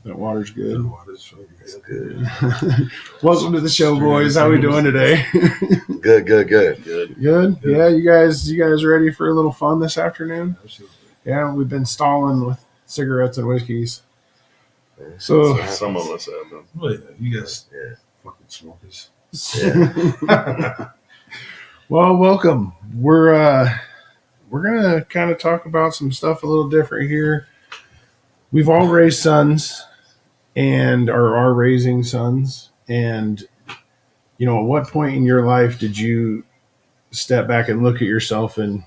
That water's good. The water's really It's good. good. Welcome to the show, boys. How we doing today? Good. Good. Yeah, you guys ready for a little fun this afternoon? Absolutely. Yeah, we've been stalling with cigarettes and whiskeys. So Some of us have them. Oh, yeah. You guys Yeah. fucking smokers. Yeah. well, welcome. We're gonna kind of talk about some stuff a little different here. We've all raised sons and are raising sons. And at what point in your life did you step back and look at yourself and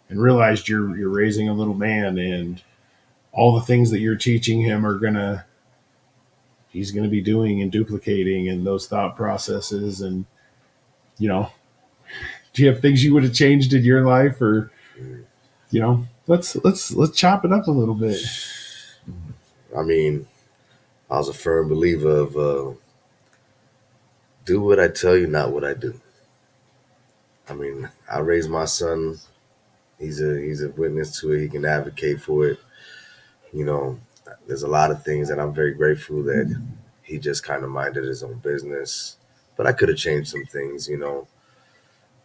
realized you're raising a little man, and all the things that you're teaching him he's gonna be doing and duplicating, and those thought processes, and do you have things you would have changed in your life, or let's chop it up a little bit. I mean, I was a firm believer of do what I tell you, not what I do. I mean, I raised my son. He's a witness to it. He can advocate for it. There's a lot of things that I'm very grateful that he just kind of minded his own business. But I could have changed some things, in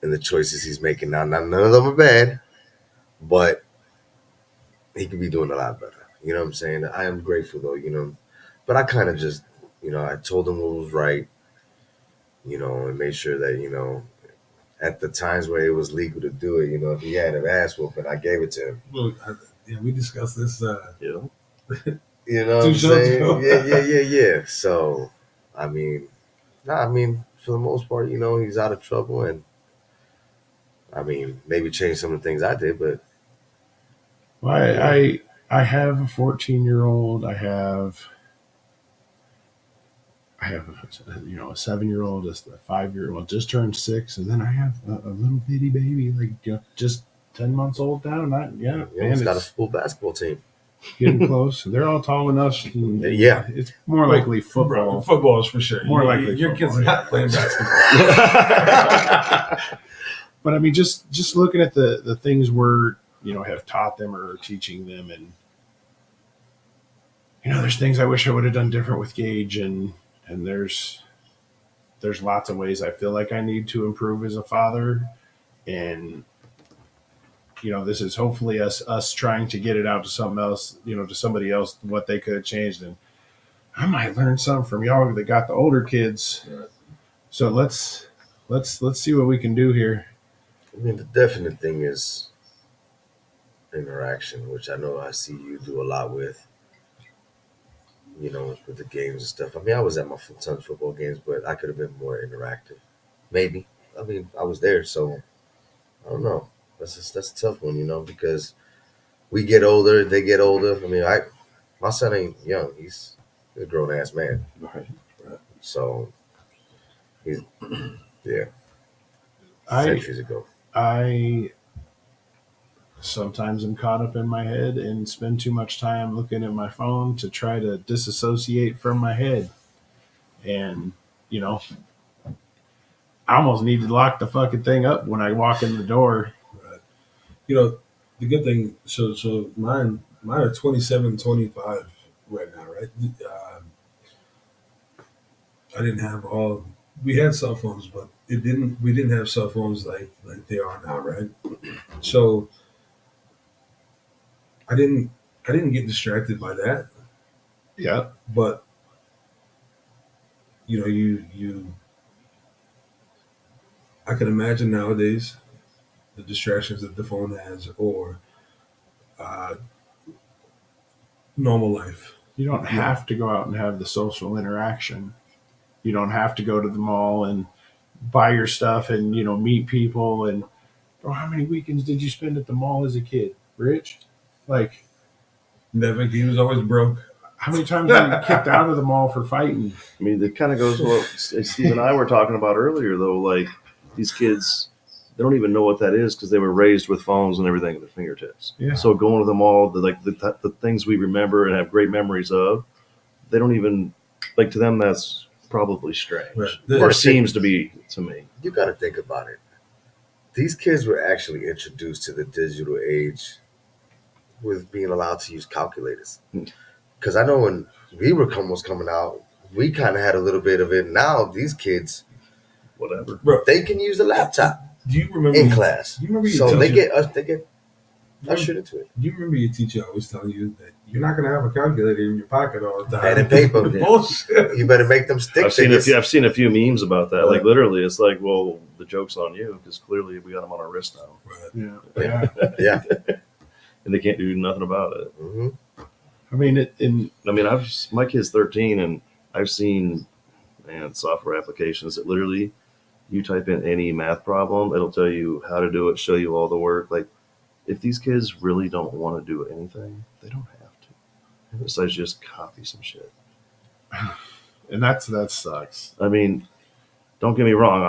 the choices he's making now. None of them are bad, but he could be doing a lot better. You know what I'm saying? I am grateful though, but I kind of just, I told him what was right, and made sure that, at the times where it was legal to do it, if he had an ass whooping, I gave it to him. Well, we discussed this. You know what I'm Two shows saying? ago. Yeah. So, for the most part, he's out of trouble, and maybe change some of the things I did, but. Well, I have a 14-year-old. I have a 7-year-old, a 5-year-old, just turned 6, and then I have a little bitty baby, like just 10 months old now. He's got a full basketball team. Getting close. They're all tall enough. Yeah. It's more likely football. Football is for sure. More likely your kids football, are not playing basketball. But I mean, just looking at the things we're have taught them or teaching them, and there's things I wish I would have done different with Gage, and there's lots of ways I feel like I need to improve as a father, and this is hopefully us trying to get it out to something else, to somebody else, what they could have changed. And I might learn something from y'all that got the older kids. Right. So let's see what we can do here. The definite thing is interaction, which I know I see you do a lot with, with the games and stuff. I was at my son's football games, but I could have been more interactive. Maybe. I was there, so I don't know. That's a tough one, because we get older, they get older. My son ain't young. He's a grown ass man. Right. So he's I centuries ago. I sometimes am caught up in my head and spend too much time looking at my phone to try to disassociate from my head. And, I almost need to lock the fucking thing up when I walk in the door. Right. The good thing, so mine are 27, 25 right now, right? I didn't have we had cell phones, but we didn't have cell phones like they are now, right? So I didn't get distracted by that. Yeah. But I can imagine nowadays the distractions that the phone has, or normal life. You don't have to go out and have the social interaction. You don't have to go to the mall and buy your stuff and, meet people. And, bro, how many weekends did you spend at the mall as a kid, Rich? Like, Never. He was always broke. how many times were you kicked out of the mall for fighting? It kind of goes to what Steve and I were talking about earlier, though. Like, these kids, they don't even know what that is because they were raised with phones and everything at their fingertips. Yeah. So going to the mall, the things we remember and have great memories of, they don't even, to them, that's probably strange. Right. Or seems to be to me. You got to think about it. These kids were actually introduced to the digital age with being allowed to use calculators. Because I know when was coming out, we kind of had a little bit of it. Now these kids, Whatever. Bro, they can use a laptop do you remember in class, Do you remember your so they teacher? get ushered into it. Do you remember your teacher always telling you that you're not going to have a calculator in your pocket all the time? Pen and paper. Bullshit. You better make them stick I've seen figures. I've seen a few memes about that. Like literally, it's like, well, the joke's on you because clearly we got them on our wrist now, Right. Yeah. Yeah. and they can't do nothing about it. Hmm. I mean, I mean, my kid's 13, and I've seen software applications that literally you type in any math problem, it'll tell you how to do it, show you all the work. Like, if these kids really don't want to do anything, they don't have to. Besides just copy some shit. and that sucks. I mean, don't get me wrong.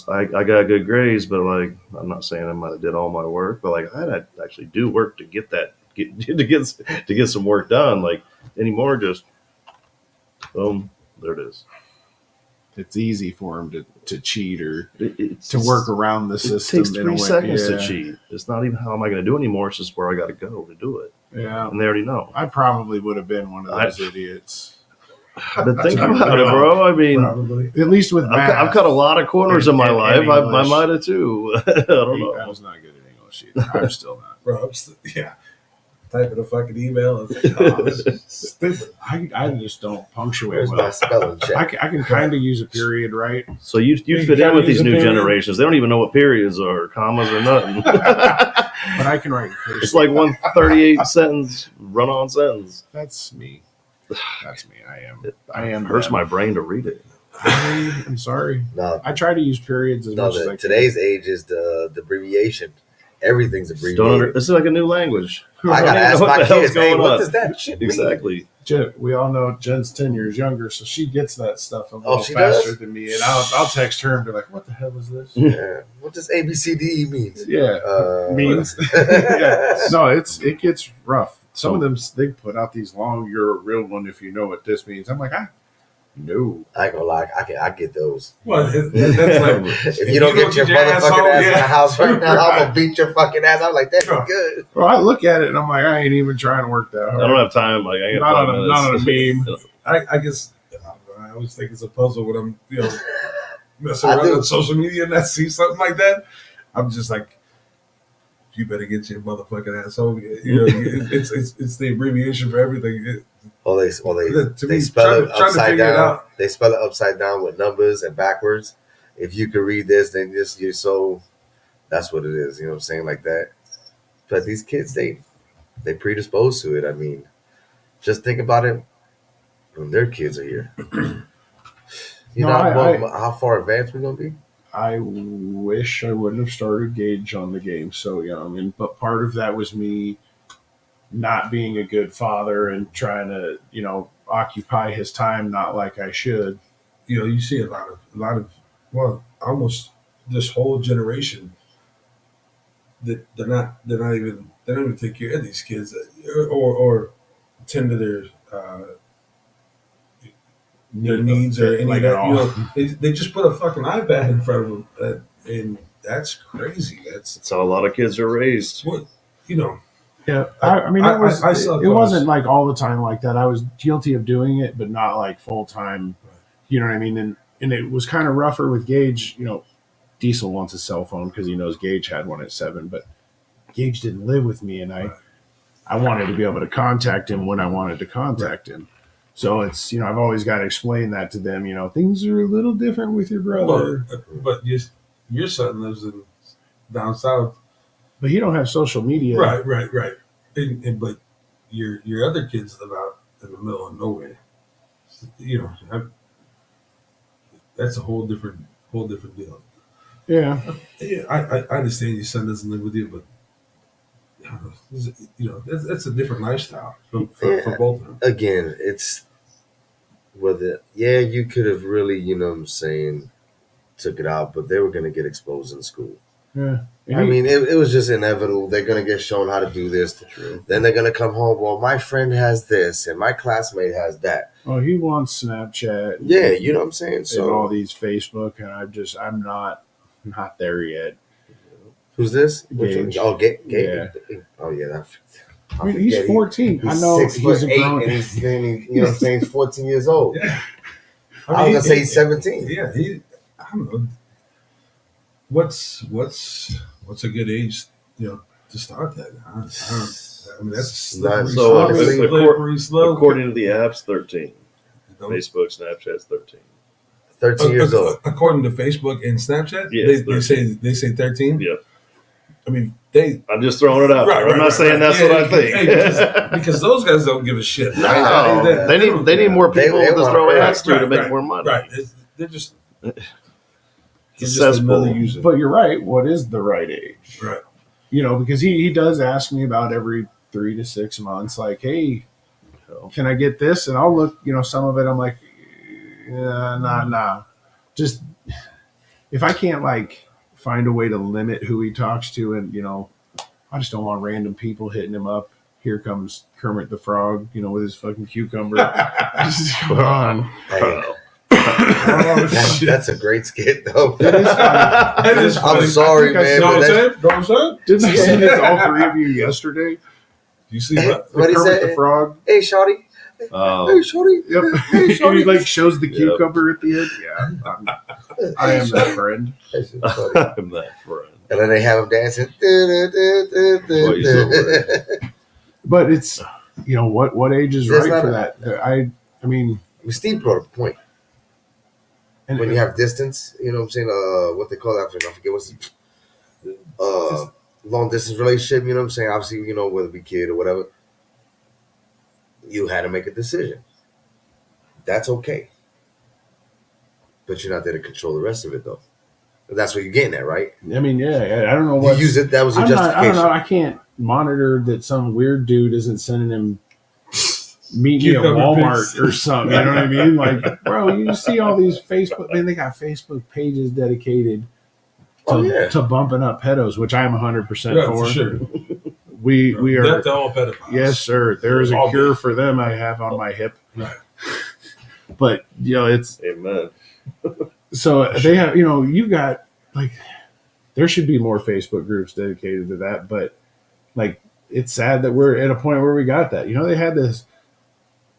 I got good grades, but like, I'm not saying I might have did all my work, but like, I had to actually do work to get to get some work done. Like anymore, just boom, there it is. It's easy for them to cheat or It's to work around the It system. takes in a 3 way. seconds Yeah. to cheat. It's not even how am I going to do anymore. It's just where I got to go to do it, Yeah, and they already know. I probably would have been one of those idiots. But think about it, bro. I mean, Probably. At least with math. I've cut a lot of corners in my And life. I English. might have too. I don't I know. was not good at English either. I'm still not. Bro, yeah. Typing a fucking email. And it's like, oh, this is stupid. I just don't punctuate Where's my well. spelling check? I can kind of use a period, right? So you You fit in gotta with use these a new period. generations. They don't even know what periods are, commas or nothing. But I can write cursive. It's like 138 sentence run-on sentence. That's me. That's me. I am. It hurts them. my brain to read it. I'm sorry. No, I try to use periods as no. much as I can. Today's age is the abbreviation. Everything's Don't abbreviated. this is like a new language. I gotta don't ask even know what my the hell's kids, hey, going what on." does that shit mean? Exactly. Jen, we all know Jen's 10 years younger, so she gets that stuff a little she faster does? than me. And I'll text her and be like, "What the hell is this?" Yeah. What does ABCDE mean? Yeah, means. Yeah. No, it gets rough. Some of them they put out these long. You're a real one if you know what this means. I'm like, no. I ain't gonna lie, I get those. Well, that's like, If you don't get your motherfucking asshole, ass in the yeah. house right now, I'm Right. gonna beat your fucking ass. I'm like, that's Sure. good. Well, I look at it and I'm like, I ain't even trying to work that I hard. don't have time. Like I got Not 5 on a minutes. meme. I guess I always think it's a puzzle when I'm messing I around do. on social media and I see something like that. I'm just like, you better get your motherfucking ass home. It's the abbreviation for everything. To To they me, spell trying it to upside figure it down. out. They spell it upside down with numbers and backwards. If you could read this, then you're so. That's what it is. You know what I'm saying, like that. But these kids, they predisposed to it. I mean, just think about it when their kids are here. You No, know how far advanced we're gonna be. I wish I wouldn't have started Gage on the game so young, but part of that was me not being a good father and trying to, occupy his time not like I should. You see a lot of, well, almost this whole generation that they don't even take care of these kids or tend to their needs or any Like of at all. that. They just put a fucking iPad in front of them, and that's crazy. That's how a lot of kids are raised. What Yeah, I mean, I saw it those. wasn't like all the time like that. I was guilty of doing it, but not like full time. You know what I mean? And it was kind of rougher with Gage. Diesel wants a cell phone because he knows Gage had one at 7, but Gage didn't live with me, and I wanted to be able to contact him when I wanted to contact him. So it's I've always got to explain that to them. Things are a little different with your brother, but your son lives in down south. but he don't have social media. Right. But your other kids live out in the middle of nowhere. That's a whole different deal. Yeah. Yeah, I understand your son doesn't live with you, but that's a different lifestyle for both of them. Again, it's whether you could have really, you know what I'm saying, took it out, but they were gonna get exposed in school. Yeah. I mean, it was just inevitable. They're gonna get shown how to do this. Then they're gonna come home. Well, my friend has this, and my classmate has that. Oh, he wants Snapchat. Yeah, you know what I'm saying. And So all these Facebook, and I'm not there yet. who's this? Which one? Gage. Oh, Gage. Yeah. Oh yeah, that. I mean, he's forget, 14. I He's know 6'8", a grown. and he's you know what I'm saying, he's 14 years old. Yeah. I was gonna say he's 17. Yeah, I don't know. What's a good age, to start that? I mean, that's slippery, So, slippery, honestly, slippery slope. According to the apps, 13. You know? Facebook, Snapchat's 13. 13 years old. According to Facebook and Snapchat, Yes, they say 13. Yeah. I mean, I'm just throwing it out there. I'm not saying that's what I think. Hey, because those guys don't give a shit. No, they need more people They to want- throw right, ads to make more money. Right. They're just Successful. another user. But you're right. What is the right age? Right. Because he does ask me about every 3 to 6 months, like, hey, can I get this? And I'll look, some of it, I'm like, nah. Just if I can't find a way to limit who he talks to, and I just don't want random people hitting him up. Here comes Kermit the Frog, with his fucking cucumber. Come on. Hey, Oh, shit. that's a great skit, though. It is funny. It is funny. I'm sorry, I think I man. Know but what I'm that's- saying? Know what I'm saying? Didn't I send it to all 3 of you yesterday? You see what? What he Kermit said? the Frog. Hey, shorty. Hey, Oh, shorty. Yep. Hey, shorty. He shows the Yep. cucumber at the end. Yeah. I am that friend. That's just funny. I'm that friend. And then they have him dancing. What you said, But it's what age is There's right for not that? I mean, Steve brought up a point. and When you have distance, you know what I'm saying? What they call that? I forget what's long distance relationship. You know what I'm saying? Obviously, whether it be kid or whatever, you had to make a decision. That's okay, but you're not there to control the rest of it, though. That's what you're getting at, right? I mean, yeah, I don't know You what use it. That was your I don't justification. know. I can't monitor that some weird dude isn't sending him meet me at Cucumber Walmart pics. or something. You know what I mean? Like, bro, you see all these Facebook. Man, they got Facebook pages dedicated to, Oh, yeah. to bumping up pedos, which I am 100% Yeah, for. for sure. We are. Death to all pedophiles. Yes, sir. There is a All cure for them. I have on my hip. Right. But it's Amen. so they have. You got there should be more Facebook groups dedicated to that. But it's sad that we're at a point where we got that. They had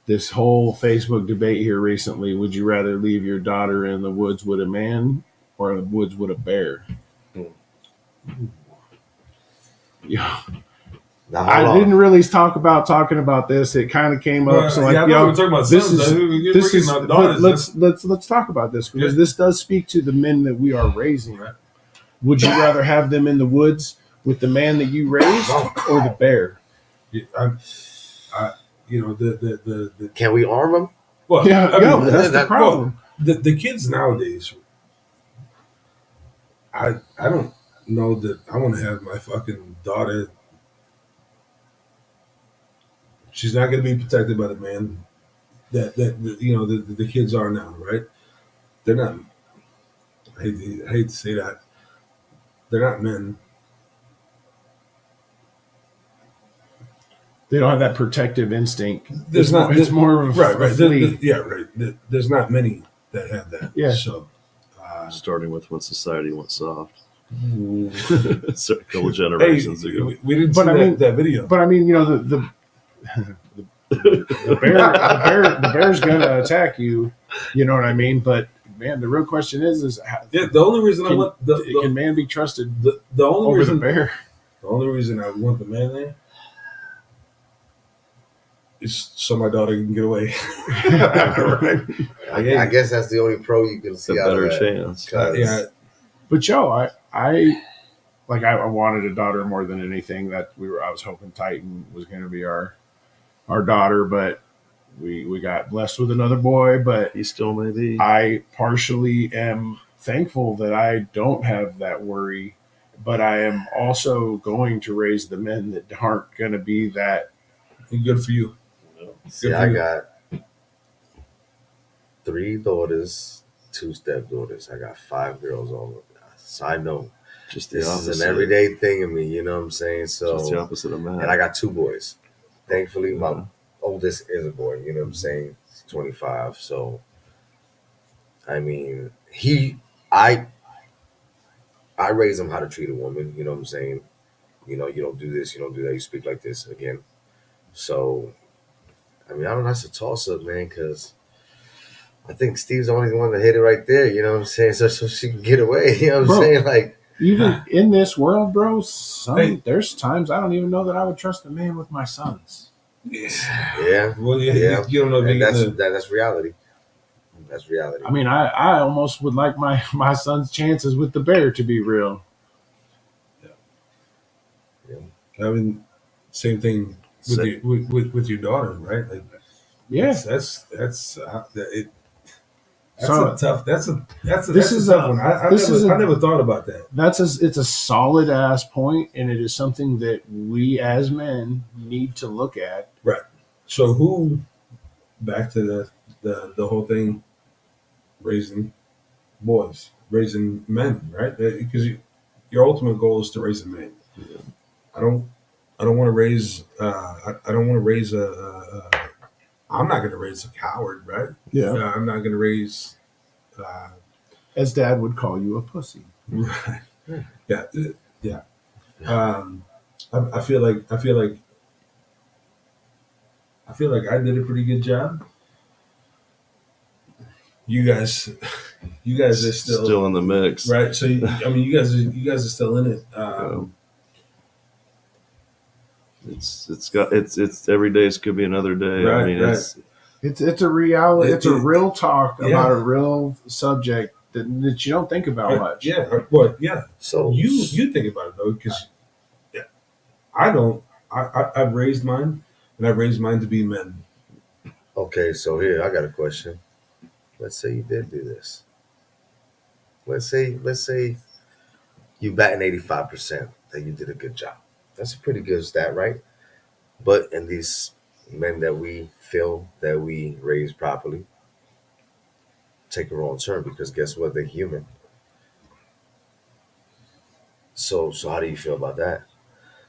this whole Facebook debate here recently. Would you rather leave your daughter in the woods with a man or in the woods with a bear? Yeah. Now, hold I on. didn't really talking about this. It kind of came up. Well, So I thought we were talking about this sons. is You're this bringing is. up But daughters. let's talk about this because Yeah. this does speak to the men that we are raising. Right. Would you rather have them in the woods with the man that you raised or the bear? The Can we arm him? well, Yeah, I mean, that's the that- problem. the kids nowadays, I don't know that I want to have my fucking daughter. She's not going to be protected by the man that the kids are now, right? They're not. I hate to say that. They're not men. They don't have that protective instinct. There's not. It's more of a Right. flea. Yeah. Right. There's not many that have that. Yeah. So. Starting with when society went soft. Hey, So a couple generations ago. we didn't But see I mean- that video. But I mean, the the bear's gonna attack you. You know what I mean? But man, the real question is how, Yeah, the only reason I Can- want can man be trusted the only over reason the bear? the only reason I want the man there is so my daughter can get away. Right? I guess that's the only pro you can It's a see out of better that. chance. Yeah, But Joe, I wanted a daughter more than anything. I was hoping Titan was going to be our daughter, but we got blessed with another boy. But He still may be. I partially am thankful that I don't have that worry. But I am also going to raise the men that aren't going to be that. good for you. See, I got 3 daughters, 2 stepdaughters. I got 5 girls all. So I know Just the this opposite. is an everyday thing in me. You know what I'm saying? So, Just the opposite of Matt. and I got 2 boys. Thankfully, my oldest is a boy. You know what I'm saying? He's 25. So, I mean, I raise him how to treat a woman. You know what I'm saying? You don't do this. You don't do that. You speak like this. Again, So, I mean, I don't know. That's a toss up, man, because I think Steve's the only one that hit it right there. You know what I'm saying? So she can get away. You know what I'm Bro. saying? Like, Even in this world, bro, Hey. there's times I don't even know that I would trust a man with my sons. yeah, Well, yeah. you don't know if And you're that's gonna. that's reality. That's reality. I mean, I almost would like my son's chances with the bear to be real. I mean, same thing with with your daughter, right? Like, Yeah. that's it. That's So a tough. That's a this is tough a- one. I this is a- never thought about that. it's a solid ass point, and it is something that we as men need to look at. So who? Back to the whole thing, raising boys, raising men, right? Because your ultimate goal is to raise a man. I don't. I don't want to raise. I don't want to raise I'm not going to raise a coward, right? I'm not going to raise. As Dad would call you, a pussy. Right. Yeah. Yeah. I feel like I feel like I did a pretty good job. You guys are still in the mix. right. So I mean, you guys are still in it. It's every day could be another day. Right, I mean, right. It's a reality. It's a real talk Yeah. about a real subject that you don't think about much. Yeah. Well, yeah. So You think about it though, because I don't. I've raised mine, and I've raised mine to be men. okay. So here, I got a question. Let's say you did do this. Let's say you batting 85% that you did a good job. That's a pretty good stat, right? But in these men that we feel that we raise properly take a wrong turn because guess what? They're human. So how do you feel about that?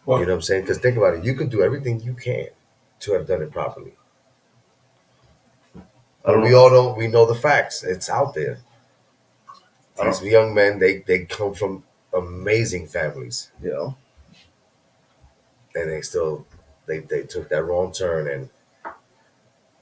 Well, You know what I'm saying? Because think about it. You could do everything you can to have done it properly. I don't But we know. all know we know the facts. It's out there. These young men, they come from amazing families, You know, and they took that wrong turn, and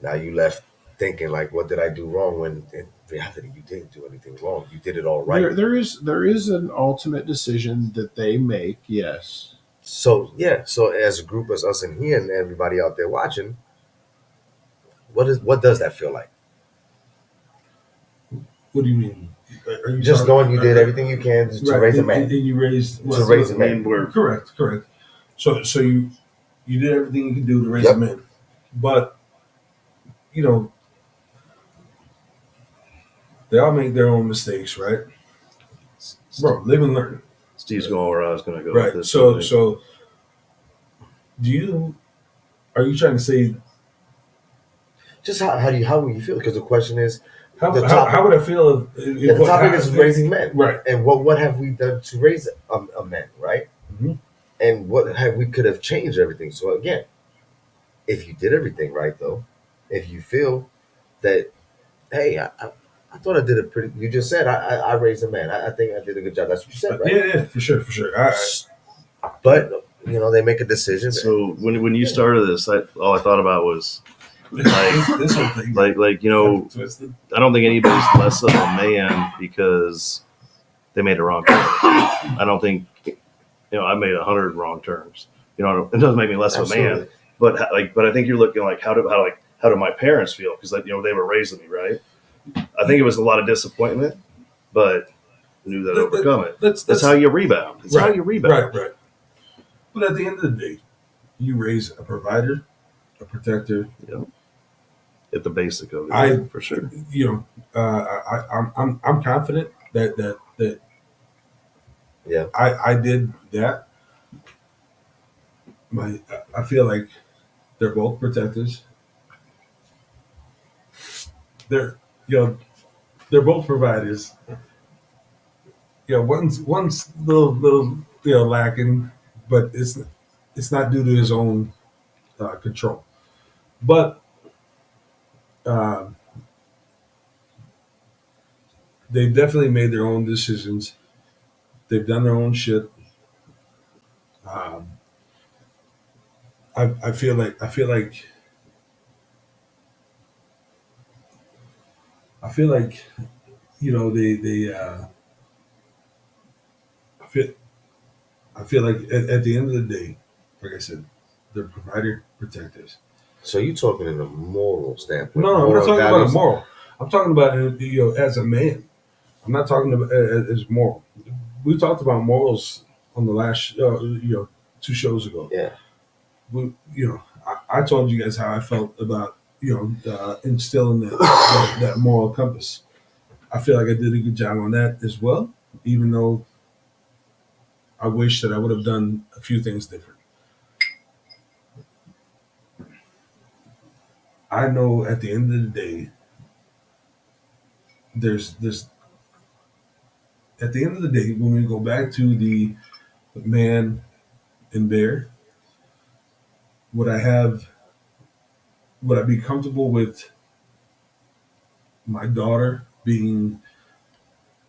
now you left thinking like, what did I do wrong? When in reality, you didn't do anything wrong. You did it all right. There is an ultimate decision that they make. Yes. So yeah, so as a group, as us in here, and everybody out there watching, what does that feel like? what do you mean? Are you Just talking- knowing you did everything you can to right, raise a and man. you raised To raise a I mean, man. we're Correct. So you did everything you could do to raise Yep. a man, but you know they all make their own mistakes, right? Bro, live and learn. Steve's going where I was going to go. Right. With this, So I think. so are you trying to say Just how will you feel? Because the question is, how The would I feel if the topic is raising men, right? and what have we done to raise a man, right? Mhm. And what have we could have changed everything. So again, if you did everything right, though, if you feel that, hey, I thought I did a pretty. You just said I raised a man. I think I did a good job. That's what you said, right? Yeah, for sure. But they make a decision. So when you started this, all I thought about was like This whole thing, like you know, twisted. I don't think anybody's less of a man because they made a wrong turn. I don't think I made 100 wrong turns. It doesn't make me less of a man. Absolutely. But I think you're looking like how do my parents feel because they were raising me right. I think it was a lot of disappointment, but knew that overcome it. That's how you rebound. It's how you rebound. Right. But at the end of the day, you raise a provider, a protector. At the basic of it, for sure. I'm confident that Yeah. I did that. I feel like they're both protectors. They're they're both providers. One's little lacking, but it's not due to his own control. But they've definitely made their own decisions. They've done their own shit. I feel like I feel I feel like at the end of the day, like I said, they're provider protectors. So you talking in a moral standpoint? No, I'm not moral talking about a values? moral. I'm talking about as a man. I'm not talking about as moral. We talked about morals on the last 2 shows ago. Yeah. I told you guys how I felt about instilling that moral compass. I feel like I did a good job on that as well, even though I wish that I would have done a few things different. I know at the end of the day, there's at the end of the day, when we go back to the man and bear, would I be comfortable with my daughter being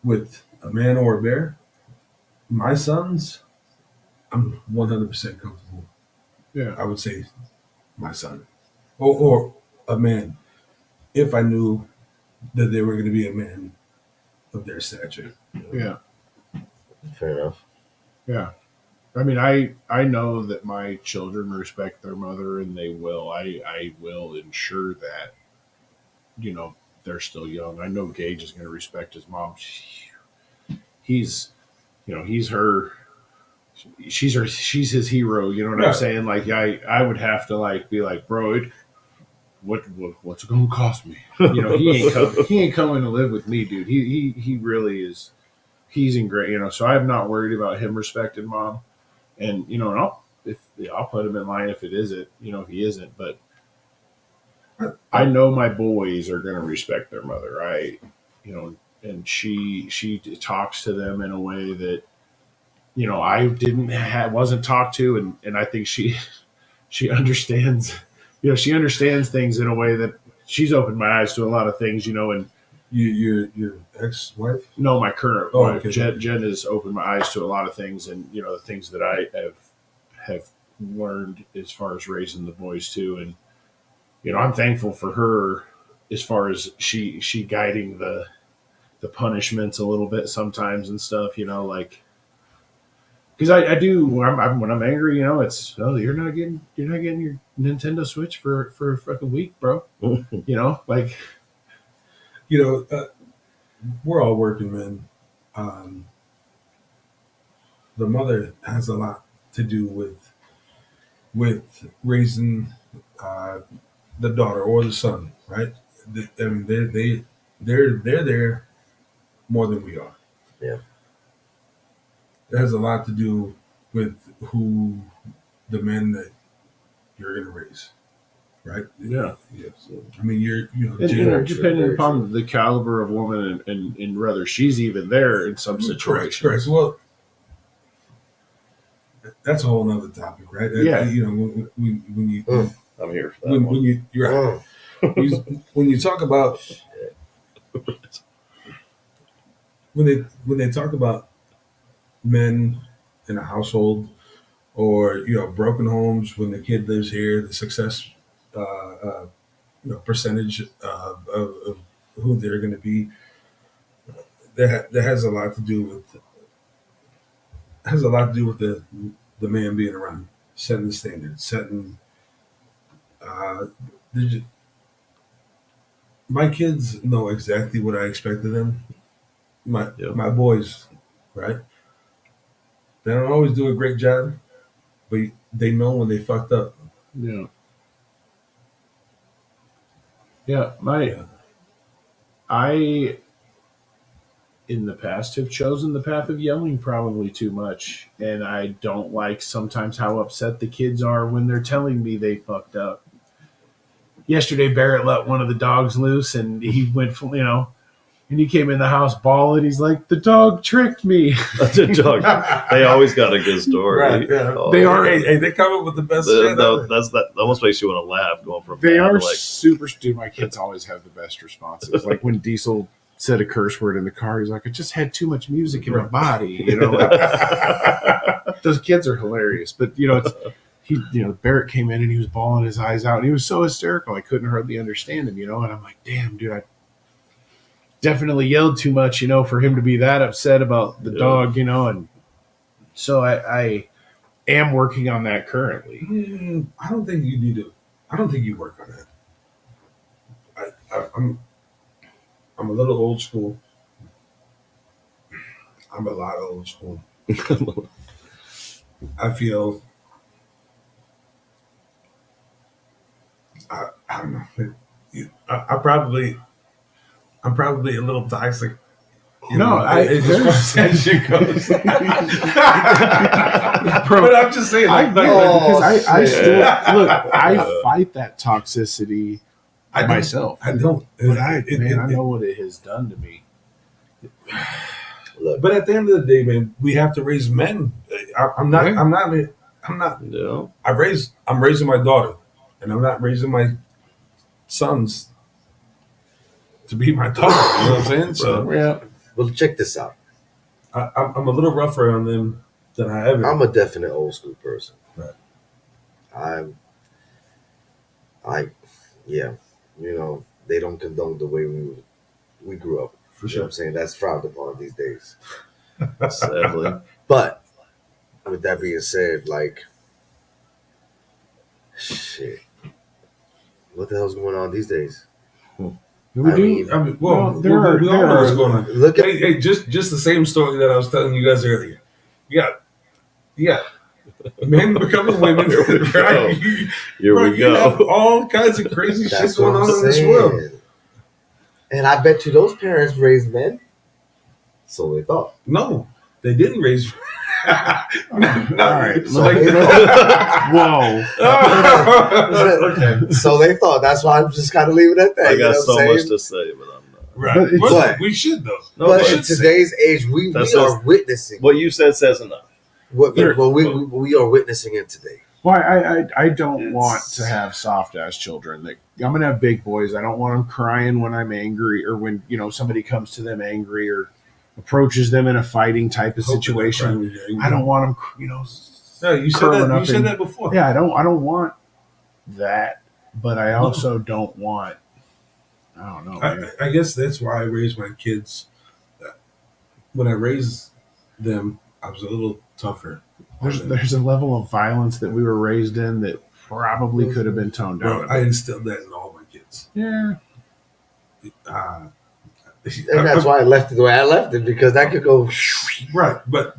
with a man or a bear? My sons, I'm 100% comfortable. Yeah. I would say my son or a man if I knew that they were going to be a man of their stature. Yeah. Fair enough. Yeah. I mean, I know that my children respect their mother, and they will. I will ensure that, they're still young. I know Gage is going to respect his mom. He's, he's her. She's his hero. You know what Yeah. I'm saying? Like, I would have to be like, bro, what's it gonna cost me? He ain't coming to live with me, dude. He really is. He's in great. So I'm not worried about him respecting mom. And I'll put him in line if it isn't, if he isn't. But I know my boys are going to respect their mother. And she talks to them in a way that I wasn't talked to, and I think she understands. She understands things in a way that she's opened my eyes to a lot of things. And Your ex-wife? no, my current Oh, wife, okay. Jen has opened my eyes to a lot of things, and the things that I have learned as far as raising the boys too. And I'm thankful for her as far as she guiding the punishments a little bit sometimes and stuff. Because I do when I'm angry, it's you're not getting your Nintendo Switch for a fucking week, bro. We're all working men. The mother has a lot to do with raising the daughter or the son, right? I mean, they're there more than we are. Yeah. It has a lot to do with who the men that you're going to raise, right? Yeah. Yes. I mean, And, Very true, depending very upon the caliber of woman and whether she's even there in some situations. Correct. Well, that's a whole nother topic, right? Yeah. When you I'm here for that one. you're right. When you talk about when they talk about men in a household or broken homes when the kid lives here, the success percentage of who they're going to be, that has a lot to do with the man being around, setting the standard, my kids know exactly what I expect of them. My boys, right? They don't always do a great job, but they know when they fucked up. Yeah. Yeah. I in the past have chosen the path of yelling probably too much, and I don't like sometimes how upset the kids are when they're telling me they fucked up. Yesterday, Barrett let one of the dogs loose, and he went, and he came in the house bawling. He's like, "The dog tricked me." That's a dog. They always got a good story. Right, yeah. Oh, They are- Hey, they come up with the best shit. that almost makes you want to laugh going from They bad are to like super. Dude, my kids always have the best responses. Like when Diesel said a curse word in the car, he's like, "I just had too much music in my body." Those kids are hilarious, but Barrett came in and he was bawling his eyes out and he was so hysterical. I couldn't hardly understand him, and I'm like, damn, dude, I definitely yelled too much, for him to be that upset about the dog, and so I am working on that currently. I don't think you need to. I don't think you work on that. I'm a little old school. I'm a lot old school. I feel. I don't know. I'm probably a little toxic. It's just that shit goes. But I'm just saying, because I still look. I fight that toxicity myself. I don't. But I know what it has done to me. Look, But at the end of the day, man, we have to raise men. I'm not. Yeah. I'm not. Yeah. I'm raising my daughter, and I'm not raising my sons to be my daughter. You know what I'm saying? So Yeah. well, check this out. I'm a little rougher on them than I ever. I'm a definite old school person. Right. Yeah, they don't condone the way we grew up. For You know what I'm saying? That's frowned upon these days. Sadly. But with that being said, like, shit, what the hell's going on these days? We I do. mean, I mean, well, Well, there we all know what's going on. Look at Hey, just the same story that I was telling you guys earlier. You got men becoming women. Right? Here Bro, we you have go. all kinds of crazy shit that's going what on I'm in this saying. world. And I bet you those parents raised men. So they thought. No, they didn't raise. No, All right. So like- they thought. Whoa. Okay. So they thought. That's why I'm just kind of leaving it at that. I you know got what so I'm much saying? to say, but I'm not. Right. But it's- But we should though. No, But we in should say- today's age, we That are witnessing What you said says enough. what we are witnessing it today. Well, I don't It's- want to have soft ass children. I'm gonna have big boys. I don't want them crying when I'm angry or when somebody comes to them angry or approaches them in a fighting type of situation. I don't want them, No, you said curling that. up You said and- that before. Yeah, I don't want that, but I also don't want. I don't know. man. I guess that's why I raised my kids. When I raised them, I was a little tougher. There's a level of violence that we were raised in that probably could have been toned down. Bro, I instilled that in all my kids. Yeah. And that's why I left it the way I left it, because that could go. Right, but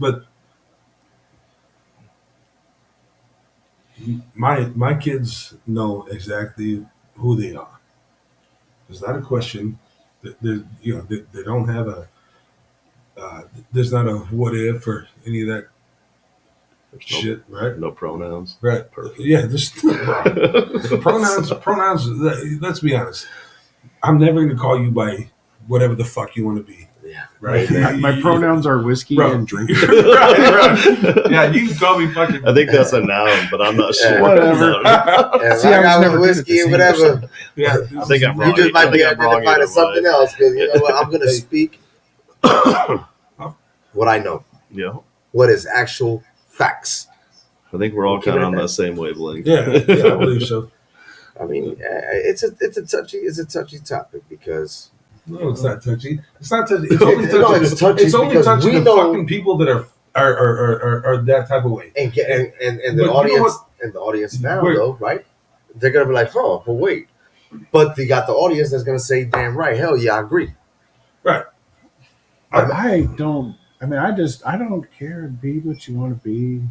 my kids know exactly who they are. There's not a question. They don't have a. There's not a what if or any of that There's shit, right? no pronouns. Right. Perfect. Yeah, just pronouns. Let's be honest. I'm never going to call you by whatever the fuck you want to be. Yeah. Right. My pronouns are whiskey Bro. and drink. right. Yeah, you can call me fucking. I think that's a noun, but I'm not sure. Whatever. And See, like I was I never was good at whiskey and the same whatever. Yeah, I think I'm wrong. You just might be I think I'm wrong identified either as something way. else, because you know what? I'm going to speak what I know, Yeah. what is actual facts. I think we're all Keep it kind of at on that. that same wavelength. yeah, I believe so. I mean, it's a touchy topic because No, it's not touchy. It's not touchy. It's No, only touchy. it's touchy It's only because touchy we to know- fucking people that are that type of way. and But you the know audience what? and the audience now Wait. though, right? They're gonna be like, oh, well, wait. But they got the audience that's gonna say, damn right, hell yeah, I agree. Right. I don't. I mean, I don't care. Be what you want to be.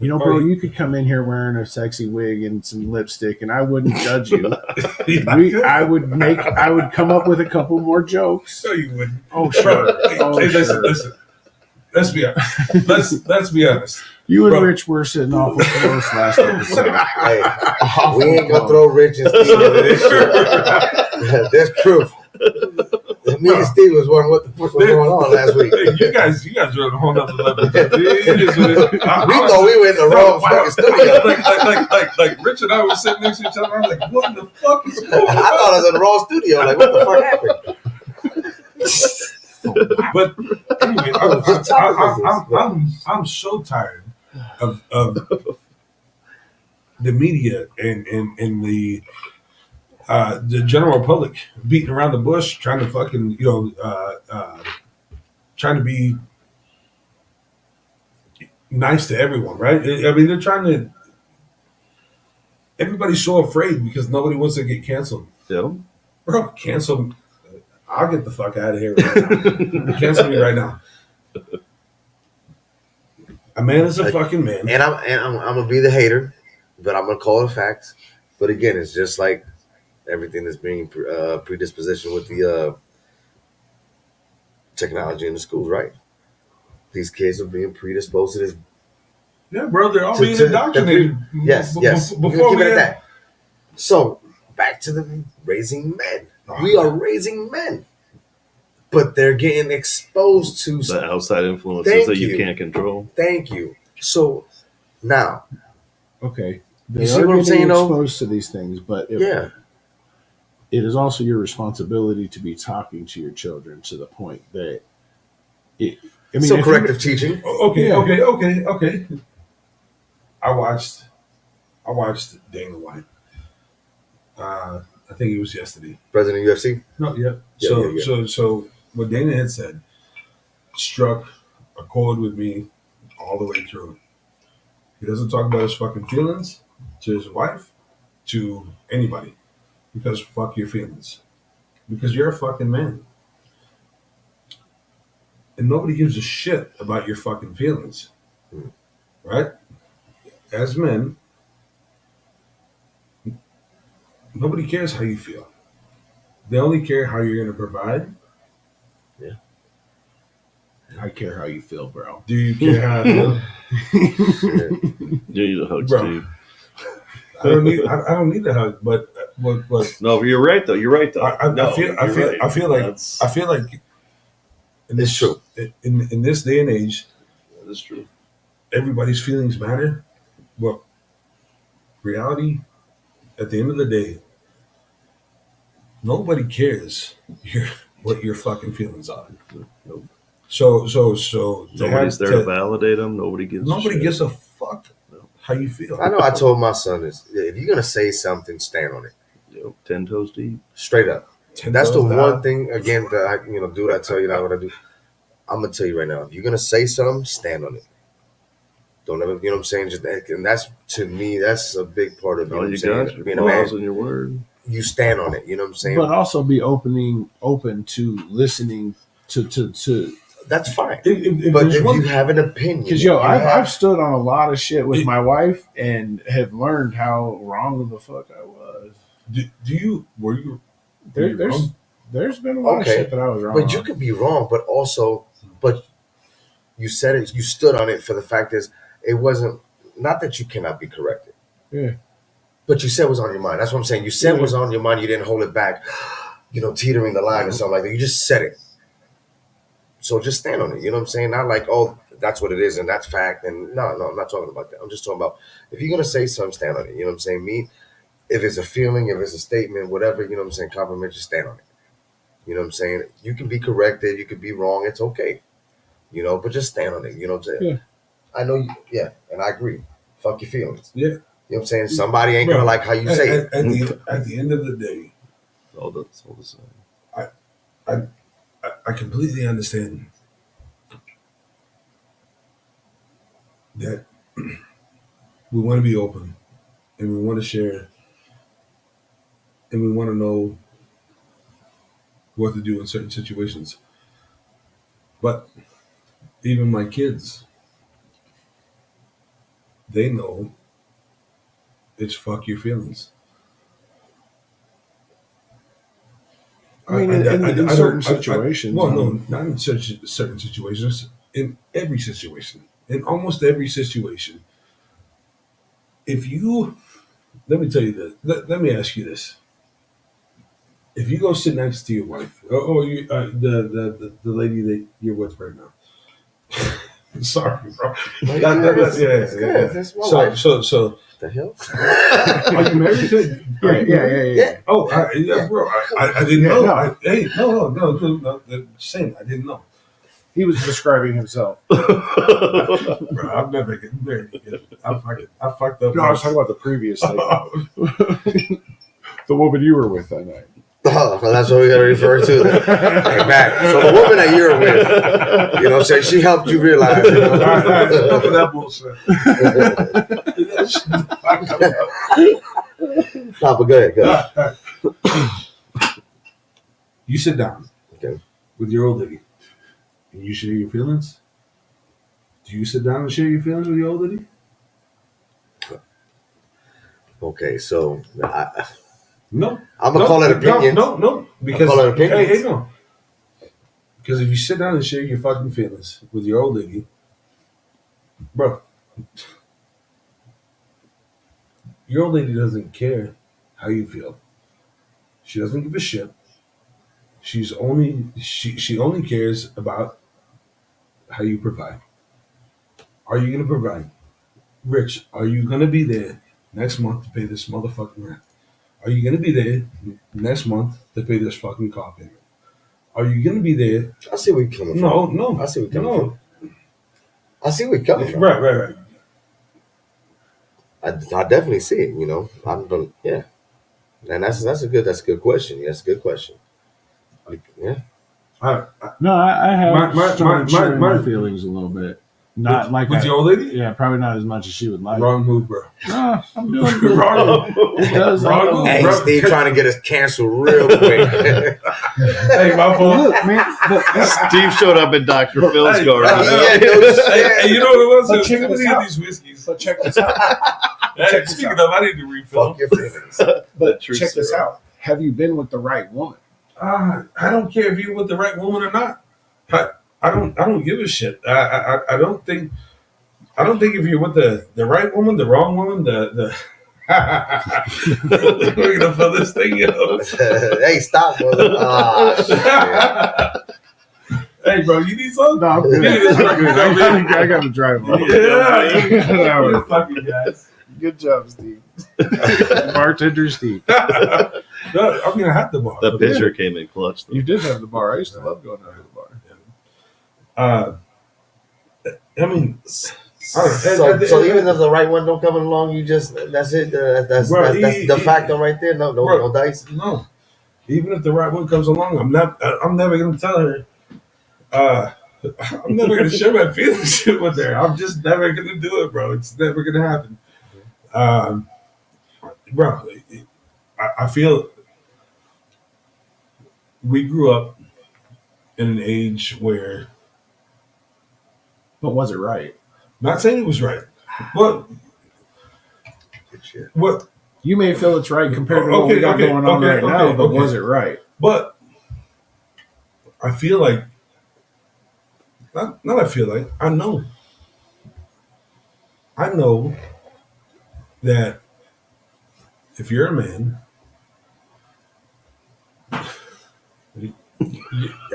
Bro, you could come in here wearing a sexy wig and some lipstick, and I wouldn't judge you. I would come up with a couple more jokes. No, you wouldn't. Oh sure. Hey, Oh hey, sure. listen. Let's be honest. Let's be honest. You and Bro. Rich were sitting awful close last episode. Hey, we ain't gonna throw Rich and Steve into this shit. There's proof. Me and Steve was wondering what the fuck was going on last week. Hey, you guys are on a whole nother level. It is what it is. We thought we were in the wrong fucking studio. Like Rich and I were sitting next to each other. I'm like, what the fuck is going I on? thought I was in the wrong studio. Like, what the fuck happened? But anyway, I'm so tired of the media and the general public beating around the bush, trying to fucking trying to be nice to everyone, right? I mean, they're trying to. Everybody's so afraid because nobody wants to get canceled. Yeah. Bro, cancel. I'll get the fuck out of here right now. Cancel me right now. A man is a fucking man. And I'm gonna be the hater, but I'm gonna call it facts. But again, it's just like everything that's being predisposition with the technology in the schools, right? These kids are being predisposed to this. Yeah, bro, they're all being indoctrinated. Yes. We're Before keep we it at had, that. So back to the raising men. We are raising men, but they're getting exposed to The outside influences Thank that you you. can't control. Thank you. So now, Okay. You They see are what I'm getting saying, though? exposed to these things, but yeah, it is also your responsibility to be talking to your children to the point that it. I mean, so if corrective teaching. okay, Yeah. okay. I watched Dana White. I think it was yesterday. President of UFC. No, yeah. Yeah. So what Dana had said struck a chord with me all the way through. He doesn't talk about his fucking feelings to his wife, to anybody, because fuck your feelings, because you're a fucking man, and nobody gives a shit about your fucking feelings, right? As men, nobody cares how you feel. They only care how you're going to provide. I care how you feel, bro. Do you care how I feel? You need a hug, Bro. Steve. I don't need the hug, but No, you're right though. You're right though. I No, feel you're right. I feel like That's- I feel like in It's true. in this day and age, that is true. everybody's feelings matter. But reality, at the end of the day, nobody cares what your fucking feelings are. Nope. So Nobody's there to validate them. Nobody gives. nobody a shit. gives a fuck how you feel. I know. I told my son this: if you're gonna say something, stand on it, 10 toes deep. straight up. 10 That's the toes down. one thing. Again, that I, dude, I tell you not what I do. I'm gonna tell you right now: if you're gonna say something, stand on it. Don't ever, you know what I'm saying? Just, and that's to me, that's a big part of All you saying, got, your being a man. balls and your word. You stand on it. You know what I'm saying? But also be open to listening to That's fine. If But there's if one- you have an opinion, because you I've have- stood on a lot of shit with my wife and have learned how wrong the fuck I was. do you were you There's been a lot of Okay, shit that I was wrong. but you on. could be wrong. But you said it. You stood on it for the fact is it wasn't not that you cannot be corrected. Yeah. But you said it was on your mind. That's what I'm saying. You said it was on your mind. You didn't hold it back. Teetering the line or something like that. You just said it. So just stand on it. You know what I'm saying? Not like, oh, that's what it is and that's fact. And no, I'm not talking about that. I'm just talking about if you're gonna say something, stand on it. You know what I'm saying? Me, if it's a feeling, if it's a statement, whatever, you know what I'm saying, compliment, just stand on it. You know what I'm saying? You can be corrected, you could be wrong, it's okay. But just stand on it. You know what I'm saying? Yeah. I know and I agree. Fuck your feelings. Yeah. You know what I'm saying? Somebody ain't Bro, gonna like how you say it. At the end of the day, All the same. I completely understand that we want to be open and we want to share and we want to know what to do in certain situations. But even my kids, they know it's fuck your feelings. I mean, in certain situations. Well, no, not in certain situations. In every situation, in almost every situation. If you, let me tell you this. Let me ask you this. If you go sit next to your wife, or you, the lady that you're with right now. Sorry, bro. That's my wife. So, The hell? are you married to? Yeah. Oh, bro. I didn't Yeah, know. no. No. Saying I didn't know. He was describing himself. Bro, I'm never getting married again. I fucked up. No, I was talking about the previous thing. The woman you were with that night. Oh, well, that's what we got to refer to. Hey, Mac. So the woman that you're with, you know what I'm saying, she helped you realize. You know? All right, enough of that bullshit. No, but go ahead. Go ahead. You sit down, Okay. with your old lady, and you share your feelings. Do you sit down and share your feelings with your old lady? Okay, so No. I'm going to call it opinion. No. Because call it opinions. hey, no. Because if you sit down and share your fucking feelings with your old lady, bro, your old lady doesn't care how you feel. She doesn't give a shit. She only cares about how you provide. Are you gonna provide? Rich, are you gonna be there next month to pay this motherfucking rent? Are you gonna be there next month to pay this fucking car payment? Are you gonna be there? I see where you're coming from. No. I see where you're coming from. I see where you're coming from. Right. I definitely see it, you know. Yeah. And that's a good question. That's a good question. Yeah. No, I have started sharing my my- feelings a little bit. Not like with I- your old lady? Yeah, probably not as much as she would like. Wrong move, bro. No, I'm doing good. Wrong move. It does. Wrong move. Hey, Bro, Steve trying to get us canceled real quick. Hey, my fault. Look, man. Steve showed up in Dr. Phil's Hey, garden. Yeah, no shit. Hey, you know what it was? But It was check too this many out. of these whiskeys. So check this out. Hey, check this speaking out. of, I need to refill. Fuck your feelings. But True check this story. out. Have you been with the right woman? I don't care if you're with the right woman or not. I don't give a shit. I don't think if you're with the right woman, the wrong woman, the we're gonna fill this thing up. Hey, stop, brother. Ah, shit. Hey, bro, you need something? No, I'm good. Give me this fucking I got to drive home. Yeah, you fucking guys. Good job, Steve. Bartender Steve. No, I'm gonna have the bar. That picture came in clutch. Though. You did have the bar. I used to love going down to the bar. I mean, So even if the right one don't come along, you just that's it. That's the factor right there. No dice. no. Even if the right one comes along, I'm never gonna tell her. I'm never gonna share my feelings with her. I'm just never gonna do it, bro. It's never gonna happen. Bro, I feel we grew up in an age where, But was it right? not saying it was right, but what? You may feel it's right compared to what we got going on right now, but was it right? But I feel like, not I feel like, I know that if you're a man, I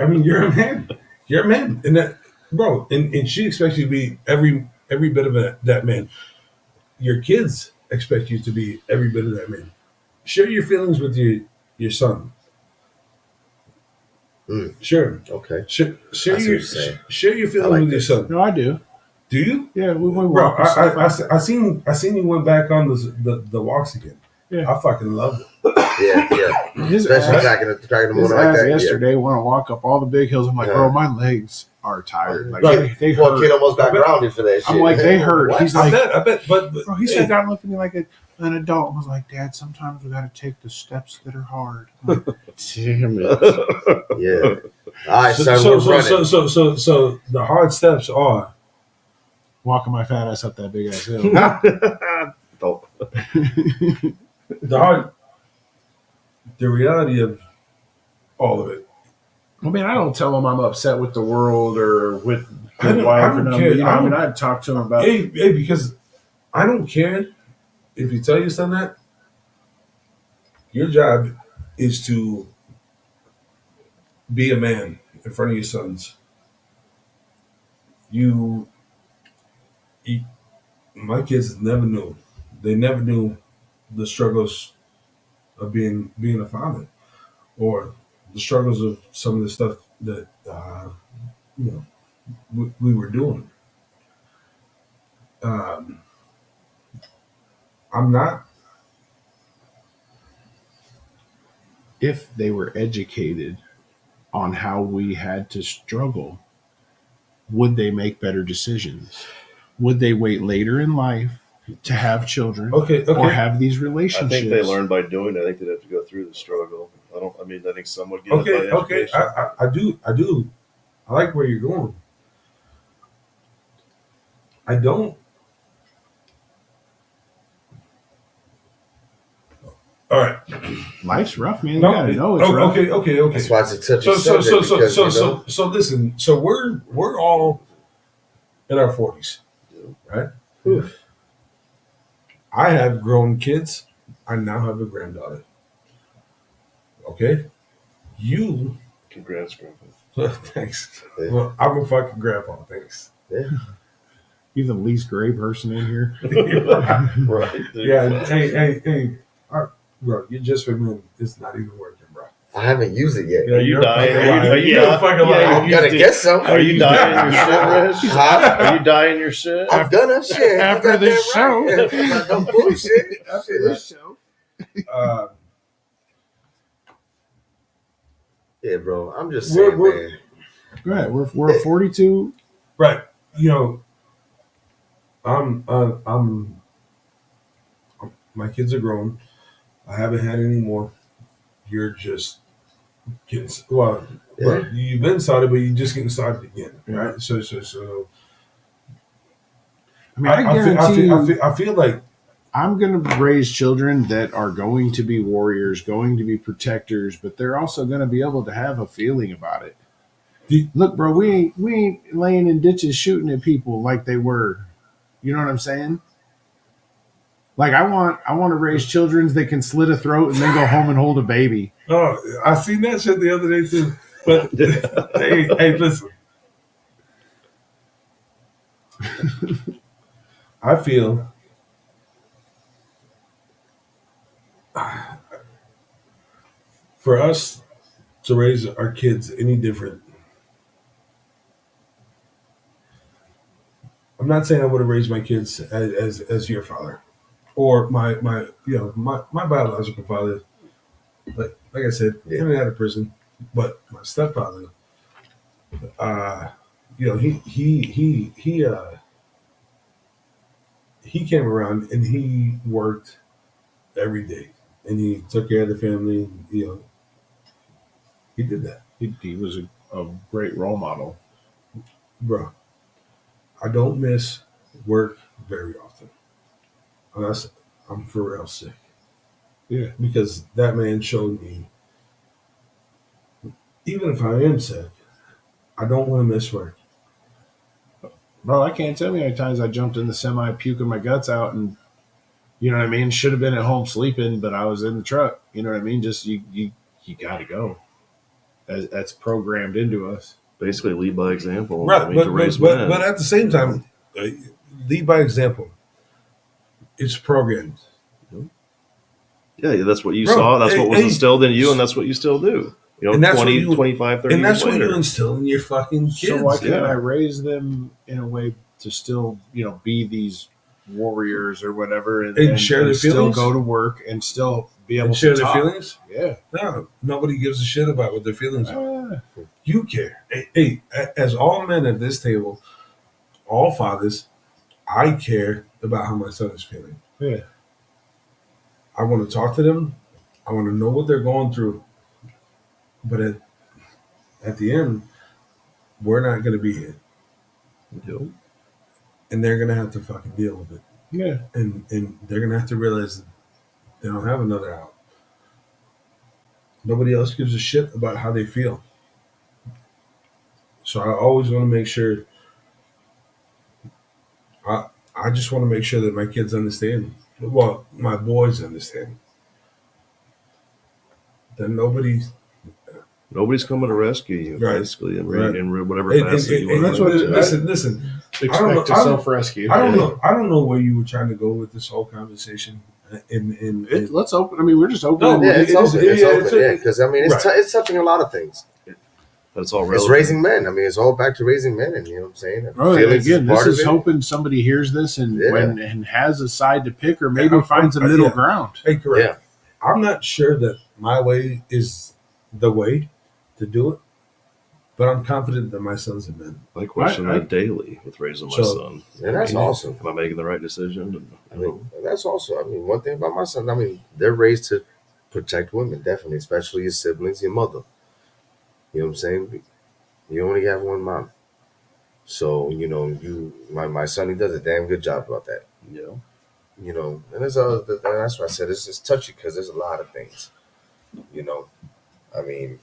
mean, you're a man. You're a man. And that, bro, and she expects you to be every bit of that man. Your kids expect you to be every bit of that man. Share your feelings with your son. Sure. Okay. Share I see what your you're saying. share your feelings I like with your this. son. No, I do. Do you? Yeah, we went Bro, walking stuff. I seen you went back on the walks again. Yeah. I fucking loved it. Yeah. His Especially ass, cracking the his morning like ass that. yesterday want to walk up all the big hills. I'm like, Yeah. bro, my legs are tired. Like Right. they Poor hurt. kid almost got grounded for that shit. I'm like, they hurt. What? He's I like, bet, but bro, he hey, sat down and looked at me like an adult. I was like, Dad, sometimes we got to take the steps that are hard. I'm like, damn it. Yeah. All right, so, son, so, we're running. so the hard steps are Walking my fat ass up that big ass hill. Don't. the reality of all of it. I mean, I don't tell him I'm upset with the world or with I his don't- wife I or don't nothing. care. You know, I mean, I'd talk to him about Hey, because I don't care if you tell your son that. Your job is to be a man in front of your sons. My kids never knew. They never knew the struggles of being a father, or the struggles of some of the stuff that you know we were doing. Um, I'm not. If they were educated on how we had to struggle, would they make better decisions? Would they wait later in life to have children Okay. or have these I relationships? think they learn by doing it. I think they'd have to go through the struggle. I think some would get Okay. it by Okay. education. I do. I like where you're going. I don't. All right. Life's rough, man. You No. gotta know it's Oh, rough. okay. That's why it's a touchy So subject because, you know, so listen. So we're all in our 40s, right? Oof. I have grown kids. I now have a granddaughter. Okay, you. Congrats, Grandpa. Thanks. Yeah. Well, I'm a fucking grandpa. Thanks. You're the least gray person in here. Right. Yeah. Hey. Bro, you just remembered it's not even working, bro. I haven't used it yet. Yeah, Are you you're a dying? fucking liar. Are you- You're a fucking liar. yeah, I'm gonna get some. Are you dying your shit, Rich? Huh? Are you dying your shit? I've done that shit. After You got this that show. right. No bullshit. After this show. Uh, Yeah, bro. I'm just We're- saying, we're- man. Go ahead. We're 42. right. You know, I'm. My kids are grown. I haven't had any more. You're just getting well. Yeah. You've been started, but you're just getting started again, Yeah. right? So. I mean, I guarantee you, I feel like I'm going to raise children that are going to be warriors, going to be protectors, but they're also going to be able to have a feeling about it. Look, bro, we ain't laying in ditches shooting at people like they were. You know what I'm saying? Like I want to raise children that can slit a throat and then go home and hold a baby. oh, I seen that shit the other day too. But hey, listen. I feel for us to raise our kids any different. I'm not saying I would have raised my kids as your father, or my biological father. Like I said, in and out of prison. But my stepfather, he came around and he worked every day and he took care of the family. He did that, He was a great role model. bro. I don't miss work very often, unless I'm for real sick. Yeah. Because that man showed me, even if I am sick, I don't want to miss work. Bro, I can't tell you how many times I jumped in the semi puking my guts out and you know what I mean? Should have been at home sleeping, but I was in the truck. You know what I mean? Just you gotta go. That's programmed into us. Basically, lead by example. Right, I mean, but to raise men. at the same time, lead by example. It's programmed. Yeah, that's what you Bro, saw. That's what was hey, instilled in you, and that's what you still do. And that's 20, what you- 25, 30 And that's years what later. you instill in your fucking kids. So why can't yeah. I raise them in a way to still, be these warriors or whatever, And share their still feelings? go to work and still be able And share to their talk. feelings? Yeah. No, nobody gives a shit about what their feelings are. Ah, You care. Hey, as all men at this table, all fathers, I care about how my son is feeling. yeah. I want to talk to them. I want to know what they're going through. But at the end, we're not going to be here. Yep. And they're going to have to fucking deal with it. Yeah. And they're going to have to realize that they don't have another out. Nobody else gives a shit about how they feel. So I always want to make sure. I just want to make sure that my kids understand. Well, my boys understand. That nobody's Nobody's coming to rescue you, Right. basically, in Right. whatever And- facet you and want. that's what- listen. Expect to I don't- self-rescue. I don't know where you were trying to go with this whole conversation. Let's open. I mean, we're just opening. No, Yeah, it's It is- open. It's yeah, open. it's- Yeah, because I mean, Right. it's touching a lot of things. But it's all It's relative. raising men. I mean, it's all back to raising men, and you know what I'm saying. And Oh, feelings again, this part is of it. hoping somebody hears this and Yeah. and has a side to pick, or maybe Yeah, finds a middle yeah. ground. Hey, correct. Yeah. I'm not sure that my way is the way to do it, but I'm confident that my son's a man. I question I- that daily with raising my So- son. And that's awesome. Am I making the right decision? And, I mean, that's also, I mean, one thing about my son, I mean, they're raised to protect women, definitely, especially your siblings, your mother. You know what I'm saying? You only have one mom. So, you know, my son, he does a damn good job about that. you know, You know, and that's why I said it's touchy because there's a lot of things, you know. I mean,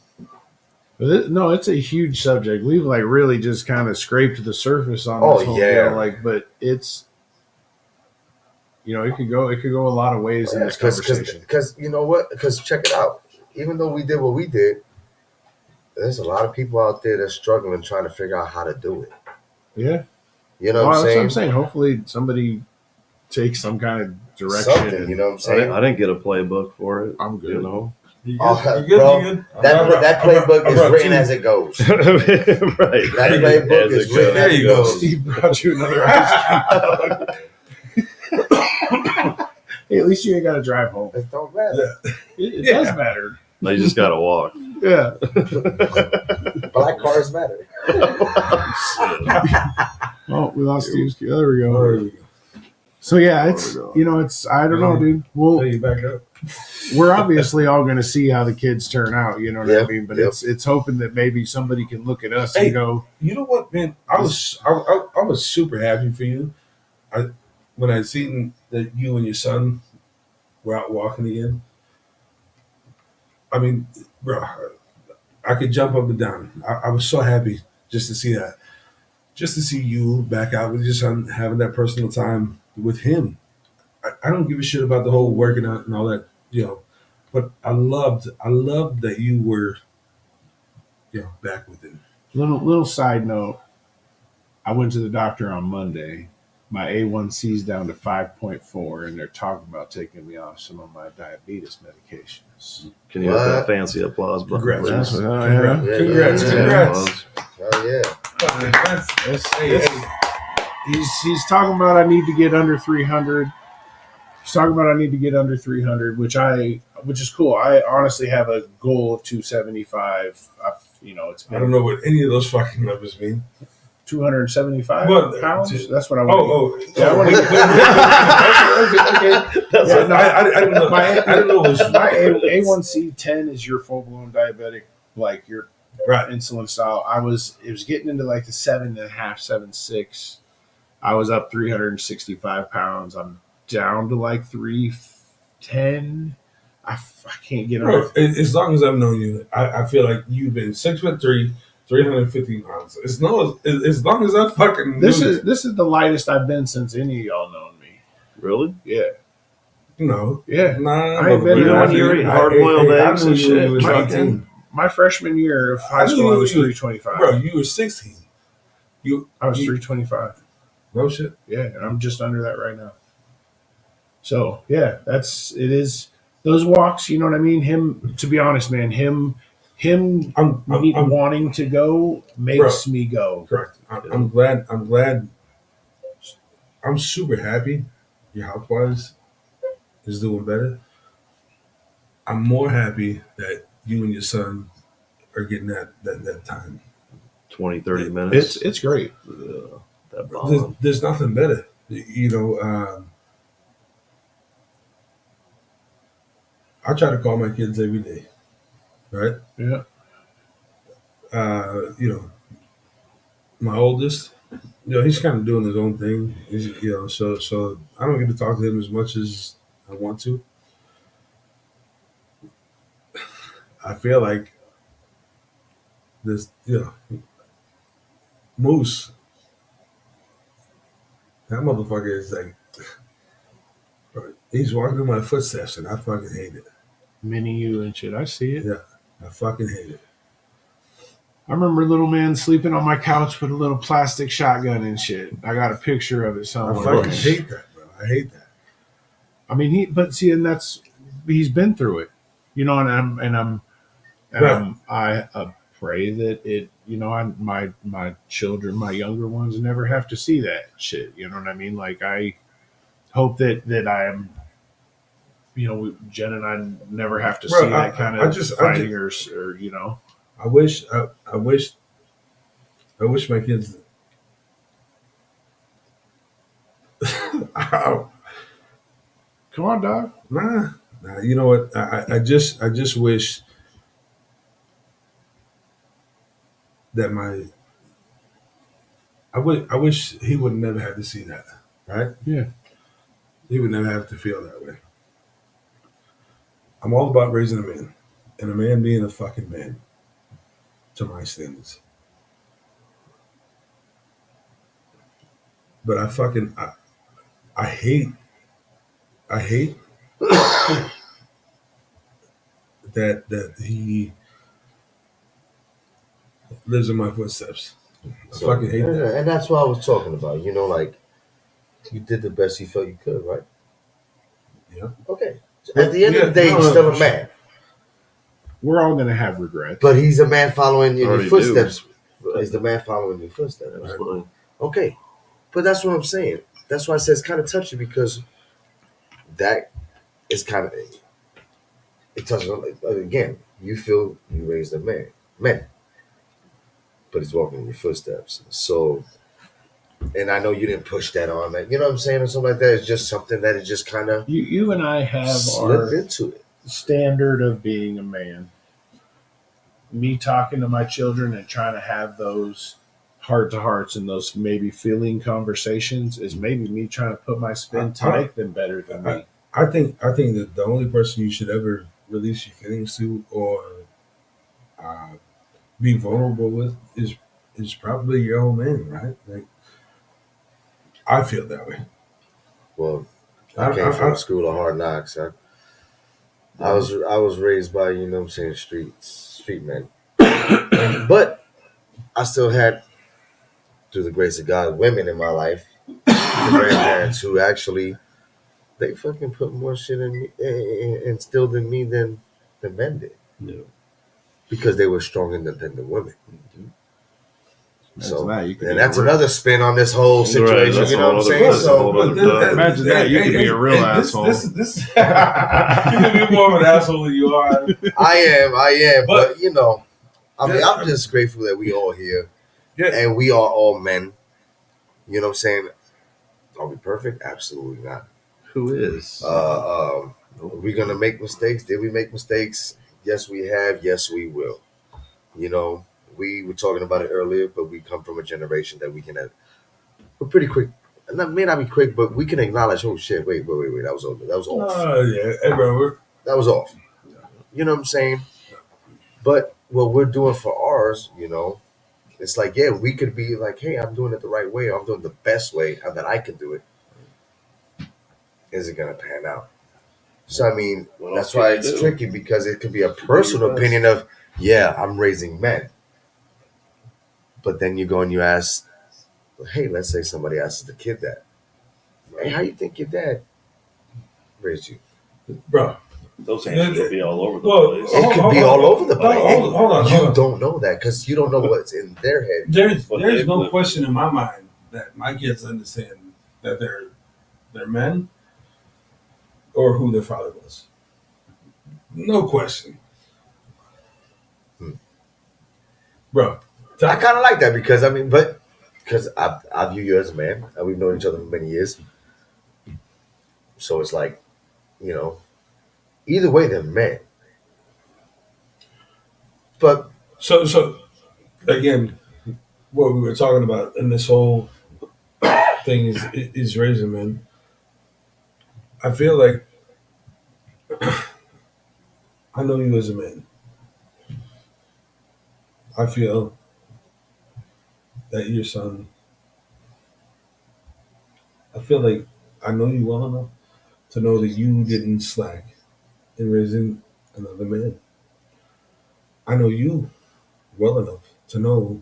No, it's a huge subject. We've like really just kind of scraped the surface on Oh, this whole yeah. deal. Like, but it's, you know, it could go a lot of ways in this conversation. because you know what? Because check it out. Even though we did what we did, there's a lot of people out there that's struggling trying to figure out how to do it. Yeah, You know well, what that's I'm what saying? I'm saying. Hopefully, somebody takes some kind of direction. Something, and- you know what I'm I saying? didn't get a playbook for it. I'm good. You know, You Oh, good? You good? bro, You good? that playbook I is brought written two. as it goes. right? That playbook As is it written goes. as it There you go. goes. He brought you another ice cream. Hey, at least you ain't got to drive home. It don't matter. It Yeah. does matter. Now you just gotta walk. Yeah. Black cars matter. Oh, we lost Steve's cue. There we There go. we go. So yeah, it's you know, it's I don't know, dude. Hey, Well, you back up. we're obviously all going to see how the kids turn out. You know what I Yeah, mean? But yep. it's hoping that maybe somebody can look at us Hey. and go, You know what, man? I was super happy for you. When I seen that you and your son were out walking again. I mean, bro, I could jump up and down. I was so happy just to see that, just to see you back out with your son, having that personal time with him. I don't give a shit about the whole working out and all that, you know. But I loved that you were, you know, back with him. little side note. I went to the doctor on Monday. My A1C's down to 5.4, and they're talking about taking me off some of my diabetes medications. Can you have What? that fancy applause button, Congrats. please? Congrats. Yeah, Congrats. yeah. Congrats. Oh yeah. He's talking about I need to get under 300. He's talking about I need to get under 300, which is cool. I honestly have a goal of 275. It's I don't know what any of those fucking numbers mean. 275 Well, pounds. That's what I want. Oh, Yeah, I wanna wait, okay. That's Yeah, what- no, I didn't know. My I didn't know it was my A1C 10 is your full blown diabetic, like your right. insulin style. It was getting into like the 7.5, 7.6. I was up 365 pounds. I'm down to like 310. I can't get Bro, over. as long as I've known you, I feel like you've been 6'3", 350 pounds. As long as I fucking This knew is the lightest I've been since any of y'all known me. Really? Yeah, you. No, yeah. nah. I ain't been Even when I- you were eating I- hard-boiled I eggs knew and you when shit. you was My- 18. My freshman year of high I school, I knew was you- 325. Bro, you were 16. I was you- 325. No shit. Yeah, and I'm just under that right now. So yeah, it is those walks. You know what I mean? Him, to be honest, man, him I'm wanting to go makes me go. correct. I'm glad. I'm super happy. Your health wise is doing better. I'm more happy that you and your son are getting that time. 20, 30 minutes. It's great. That There's, bomb. there's nothing better. You know, I try to call my kids every day, right? Yeah, You know, my oldest, he's kind of doing his own thing. So I don't get to talk to him as much as I want to. I feel like this, Moose, that motherfucker is like, he's walking in my footsteps, and I fucking hate it. mini you and shit. I see it. Yeah. I fucking hate it. I remember little man sleeping on my couch with a little plastic shotgun and shit. I got a picture of it I somewhere. fucking hate that, bro. I hate that. I mean, he's been through it, and Right. I pray that it, my children, my younger ones, never have to see that shit. You know what I mean? Like I hope that I am, Jen and I never have to Bro, see that kind I of just, fighting or I wish, I wish my kids. Ow. come on, dog. Nah. You know what? I just wish that I wish he would never have to see that. Right? Yeah. He would never have to feel that way. I'm all about raising a man, and a man being a fucking man, to my standards. But I hate that he lives in my footsteps. I fucking hate that. And that's what I was talking about. Like you did the best you felt you could, right? Yeah. Okay. At the end of the day, he's still a man. We're all gonna have regrets. But he's a man following in your Already footsteps. He's the man following your footsteps. Right? Absolutely. Okay. But that's what I'm saying. That's why I said it's kind of touchy because that is kind of it touches on again. You feel you raised a man, but he's walking in your footsteps. So, and I know you didn't push that on that. You know what I'm saying, or something like that. It's just something that it just kind of You and I have slipped our into it. standard of being a man. Me talking to my children and trying to have those heart to hearts and those maybe feeling conversations is maybe me trying to put my spin to make them better than me. I think that the only person you should ever release your feelings to or be vulnerable with is probably your own man, right? Like I feel that way. Well, I came from a school of hard knocks. I was raised by what I'm saying street men, but I still had, through the grace of God, women in my life, the grandparents who actually they fucking put more shit in me, instilled in me than the men did. Yeah. Because they were stronger than the women. That's So that. You could and be that's a real- another spin on this whole situation. that's You know what I'm a whole saying? other- So whole other- Imagine that. You could be a real asshole. This you can be more of an asshole than you are. I am, but But- I mean, Yeah. I'm just grateful that we all here Yeah. and we are all men. You know what I'm saying? Are we perfect? Absolutely not. Who is? Are we gonna make mistakes? Did we make mistakes? Yes, we have. Yes, we will. We were talking about it earlier, but we come from a generation that we're pretty quick. And that may not be quick, but we can acknowledge, oh shit, wait, that was over. That was off. Yeah, hey, bro. That was off. You know what I'm saying? But what we're doing for ours, it's like, yeah, we could be like, hey, I'm doing it the right way. Or I'm doing the best way that I can do it. Is it going to pan out? So, I mean, What that's else can why you it's do? tricky because it could be a personal best. opinion of, yeah, I'm raising men. But then you go and you ask, hey, let's say somebody asks the kid that. Hey, how you think your dad raised you? Bro. Those answers will be all over the Well, place. It could hold be on, all over the place. hold on. You don't know that because you don't know what's in their head. There's But no they- question in my mind that my kids understand that they're men or who their father was. No question. Bro. I kind of like that because because I view you as a man and we've known each other for many years. So it's like, either way they're men. But So again, what we were talking about in this whole thing is raising men. I feel like I know you as a man. I feel that your son. I feel like I know you well enough to know that you didn't slack in raising another man. I know you well enough to know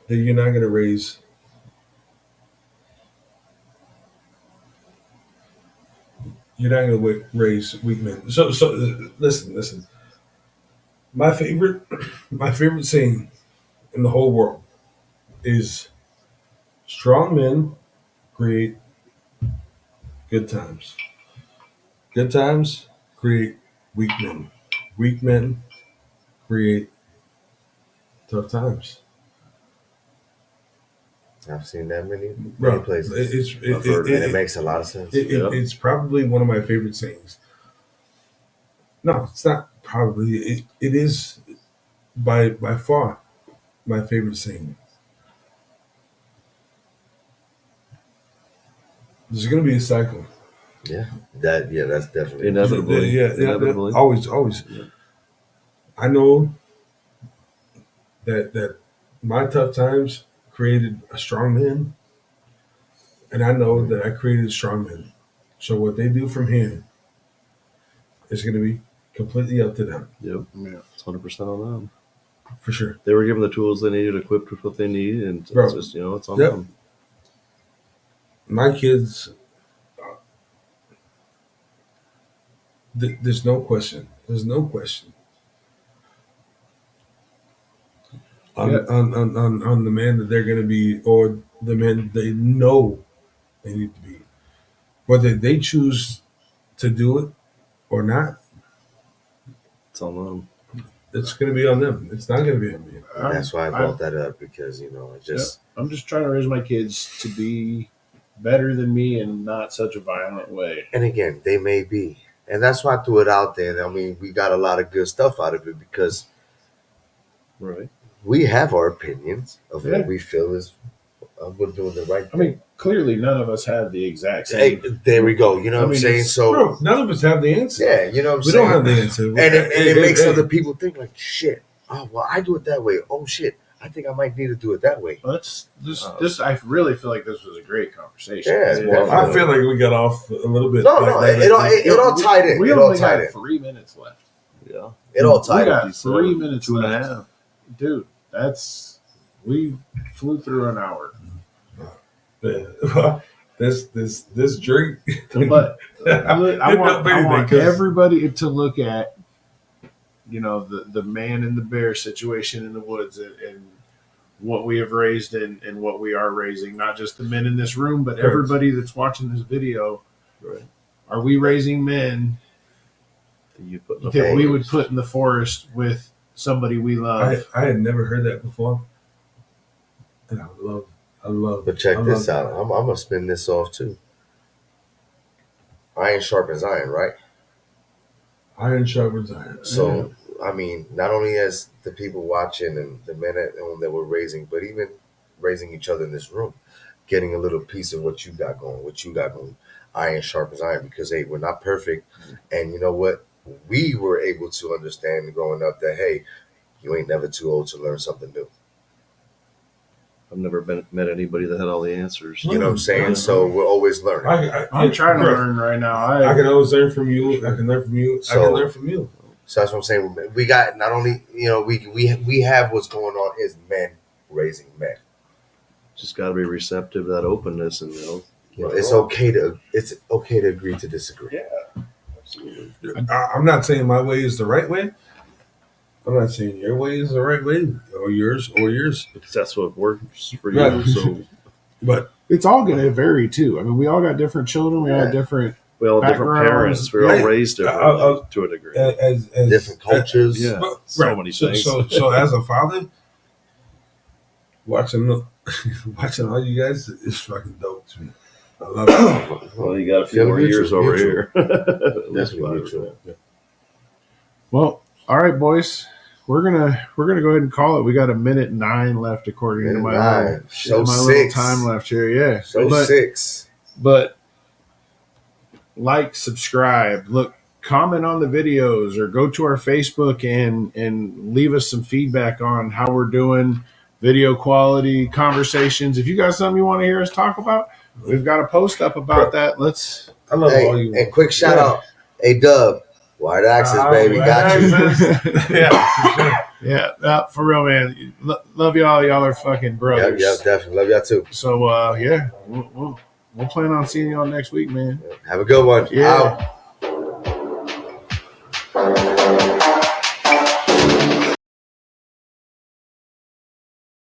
that you're not going to raise raise weak men. So listen. My favorite, my favorite saying in the whole world is strong men create good times. Good times create weak men. Weak men create tough times. I've seen that many Bro, places, I've heard and it makes a lot of sense. Yeah. it's probably one of my favorite sayings. No, it's not probably. It is by far my favorite saying. There's going to be a cycle. That's definitely Inevitably. Yeah, Inevitably. always. Yeah. I know that my tough times created a strong man, and I know that I created a strong man. So what they do from here is going to be completely up to them, Yep. Yeah. It's 100% on them. for sure. They were given the tools they needed, equipped with what they need, and Bro. it's just, it's on Yep. them. My kids, there's no question. There's no question on, Yeah. on the man that they're going to be, or the men they know they need to be. Whether they choose to do it or not, It's on them. it's going to be on them. It's not going to be on me. And that's why I brought that up because it just I'm just trying to raise my kids to be better than me in not such a violent way. and again they may be, and that's why I threw it out there. And I mean, we got a lot of good stuff out of it because Right. we have our opinions of Yeah. what we feel is we're doing the right I thing. mean, clearly none of us have the exact Hey, same. there we go. You know I what I'm mean, saying? it's- So Bro, none of us have the answer. yeah, you know what I'm We saying. don't have the answer. and it makes Hey, other people think like, shit. Oh well, I do it that way. Oh shit, I think I might need to do it that way. Let's this. I really feel like this was a great conversation. Yeah, it's more I feel like we got off a little bit. No, it all tied in. We It all only tied got in. 3 minutes left. Yeah. It all We tied in. got 3 minutes 2.5. left. Dude, we flew through an hour. This drink. But I want Because- everybody to look at, the man and the bear situation in the woods and what we have raised and what we are raising. Not just the men in this room, but Correct. everybody that's watching this video. Right. Are we raising men You put in the that we would forest. put in the forest with somebody we love? I had never heard that before, and I love. But check I this love out. I'm gonna spin this off too. Iron sharpens iron, right? Iron sharpens iron. So I mean, not only as the people watching and the men that we're raising, but even raising each other in this room, getting a little piece of what you got going. Iron sharpens iron because hey, we're not perfect, and you know what? We were able to understand growing up that hey, you ain't never too old to learn something new. I've never met anybody that had all the answers. You know what I'm saying? So we're always learning. I'm trying to bro, learn right now. I can always learn from you. I can learn from you. I So- can learn from you. So that's what I'm saying. We got not only we have what's going on is men raising men. Just got to be receptive to that openness, and It's okay to agree to disagree. absolutely. I'm not saying my way is the right way. I'm not saying your way is the right way, or yours. Because that's what works for you. Right. So But It's all going to vary too. I mean, we all got different children. We all got different. we all have different Backgrounds. parents. We're all Yeah. raised differently to a degree. as Different cultures. Yeah. But- So many so, things. So as a father, watching all you guys is fucking dope to me. I love it. Well, you got a few Feel more mutual, years over mutual. here. At least Definitely 5. mutual. Well, all right, boys. We're gonna go ahead and call it. We got 1:09 left according to my little, Show my little 6. time left here. Yeah. Show but 6. but like, subscribe, look, comment on the videos, or go to our Facebook and leave us some feedback on how we're doing, video quality, conversations. If you got something you want to hear us talk about, we've got a post up about that. Let's. I love all Hey, you. and quick shout Yeah. out. Hey Dub, Wide Access, baby. Wide Got you. Access. Yeah, for sure. Yeah, for real, man. Love y'all. Y'all are fucking brothers. Yeah, definitely. Love y'all too. So, yeah, we'll plan on seeing y'all next week, man. Have a good one. Yeah. Out.